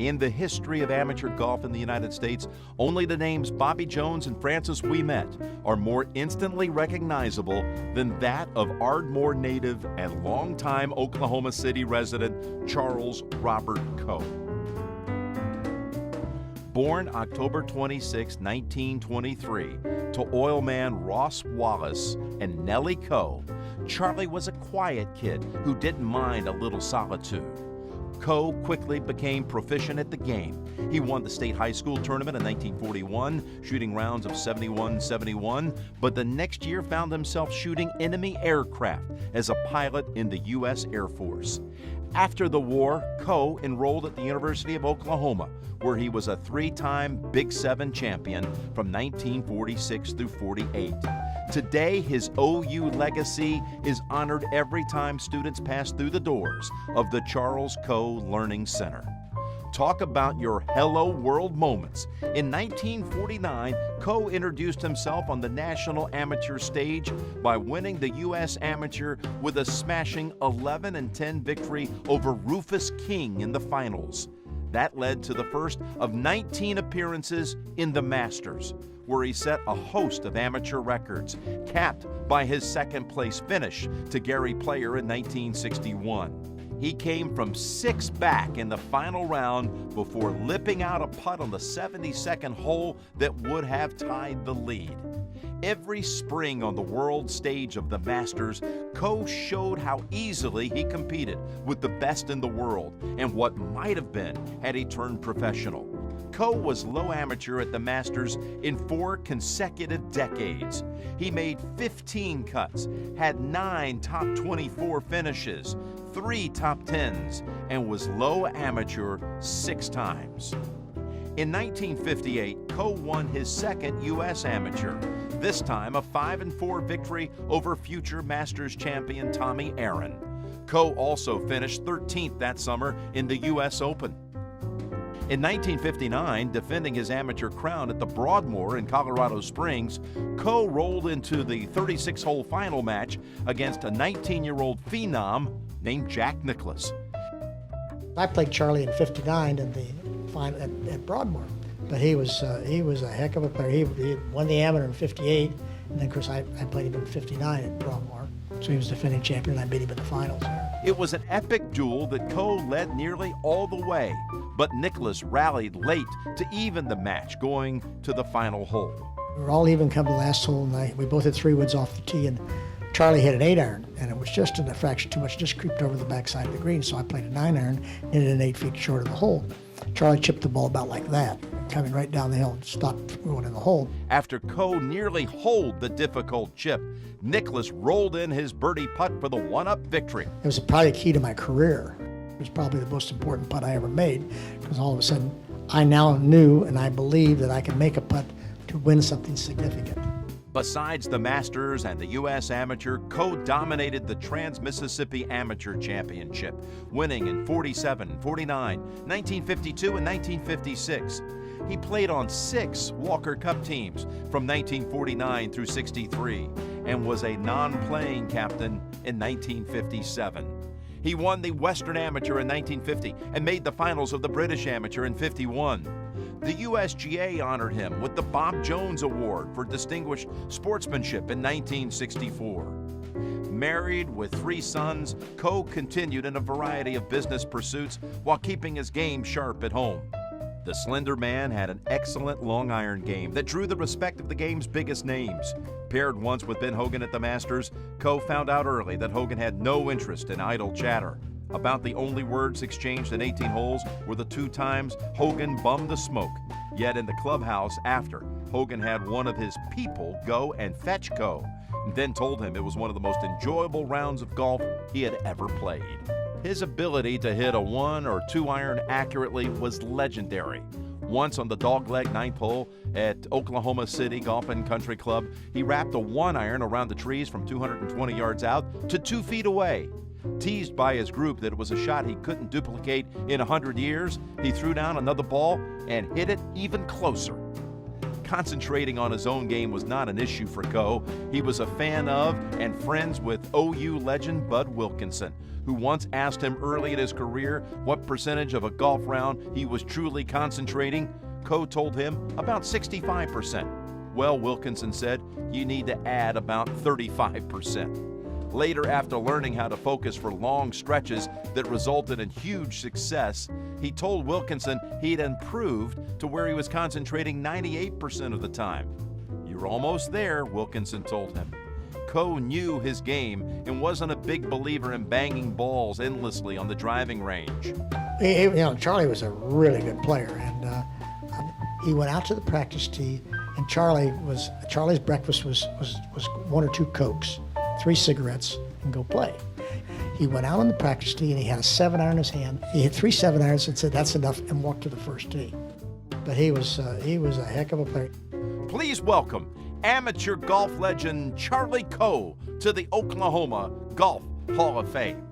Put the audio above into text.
In the history of amateur golf in the United States, only the names Bobby Jones and Francis Ouimet are more instantly recognizable than that of Ardmore native and longtime Oklahoma City resident Charles Robert Coe. Born October 26, 1923, to oilman Ross Wallace and Nellie Coe, Charlie was a quiet kid who didn't mind a little solitude. Coe quickly became proficient at the game. He won the state high school tournament in 1941, shooting rounds of 71-71, but the next year found himself shooting enemy aircraft as a pilot in the U.S. Air Force. After the war, Coe enrolled at the University of Oklahoma, where he was a three-time Big Seven champion from 1946 through 48. Today, his OU legacy is honored every time students pass through the doors of the Charles Coe Learning Center. Talk about your hello world moments. In 1949, Coe introduced himself on the national amateur stage by winning the U.S. Amateur with a smashing 11-10 victory over Rufus King in the finals. That led to the first of 19 appearances in the Masters, where he set a host of amateur records, capped by his second-place finish to Gary Player in 1961. He came from 6 back in the final round before lipping out a putt on the 72nd hole that would have tied the lead. Every spring on the world stage of the Masters, Coe showed how easily he competed with the best in the world and what might have been had he turned professional. Coe was low amateur at the Masters in 4 consecutive decades. He made 15 cuts, had 9 top 24 finishes, 3 top 10s, and was low amateur 6 times. In 1958, Coe won his second U.S. Amateur, this time a 5-4 victory over future Masters champion Tommy Aaron. Coe also finished 13th that summer in the U.S. Open. In 1959, defending his amateur crown at the Broadmoor in Colorado Springs, Coe rolled into the 36-hole final match against a 19-year-old phenom named Jack Nicklaus. I played Charlie in '59 in the final at Broadmoor, but he was a heck of a player. He won the amateur in '58, and then of course I played him in '59 at Broadmoor. So he was defending champion, and I beat him in the finals. It was an epic duel that Coe led nearly all the way, but Nicklaus rallied late to even the match, going to the final hole. We were all even come to the last hole, and we both hit 3 woods off the tee, and Charlie hit an 8-iron, and it was just in a fraction too much, just creeped over the backside of the green, so I played a 9-iron, hit it 8 feet short of the hole. Charlie chipped the ball about like that, coming right down the hill and stopped going in the hole. After Coe nearly holed the difficult chip, Nicklaus rolled in his birdie putt for the one-up victory. It was probably the key to my career. It was probably the most important putt I ever made, because all of a sudden I now knew and I believed that I could make a putt to win something significant. Besides the Masters and the U.S. Amateur, Coe dominated the Trans-Mississippi Amateur Championship, winning in 47, 49, 1952, and 1956. He played on 6 Walker Cup teams from 1949 through 63 and was a non-playing captain in 1957. He won the Western Amateur in 1950 and made the finals of the British Amateur in 51. The USGA honored him with the Bob Jones Award for Distinguished Sportsmanship in 1964. Married with 3 sons, Coe continued in a variety of business pursuits while keeping his game sharp at home. The slender man had an excellent long iron game that drew the respect of the game's biggest names. Paired once with Ben Hogan at the Masters, Coe found out early that Hogan had no interest in idle chatter. About the only words exchanged in 18 holes were the 2 times Hogan bummed the smoke. Yet in the clubhouse after, Hogan had one of his people go and fetch Coe, and then told him it was one of the most enjoyable rounds of golf he had ever played. His ability to hit a 1 or 2 iron accurately was legendary. Once on the dogleg 9th hole at Oklahoma City Golf and Country Club, he wrapped a 1 iron around the trees from 220 yards out to 2 feet away. Teased by his group that it was a shot he couldn't duplicate in 100 years, he threw down another ball and hit it even closer. Concentrating on his own game was not an issue for Coe. He was a fan of and friends with OU legend Bud Wilkinson, who once asked him early in his career what percentage of a golf round he was truly concentrating. Coe told him about 65%. Well, Wilkinson said, you need to add about 35%. Later, after learning how to focus for long stretches that resulted in huge success, he told Wilkinson he'd improved to where he was concentrating 98% of the time. You're almost there, Wilkinson told him. Coe knew his game and wasn't a big believer in banging balls endlessly on the driving range. Charlie was a really good player, and he went out to the practice tee, and Charlie's breakfast was 1 or 2 Cokes, 3 cigarettes, and go play. He went out on the practice tee and he had a 7-iron in his hand. He hit 3 7-irons and said, "That's enough," and walked to the first tee. But he was a heck of a player. Please welcome amateur golf legend Charlie Coe to the Oklahoma Golf Hall of Fame.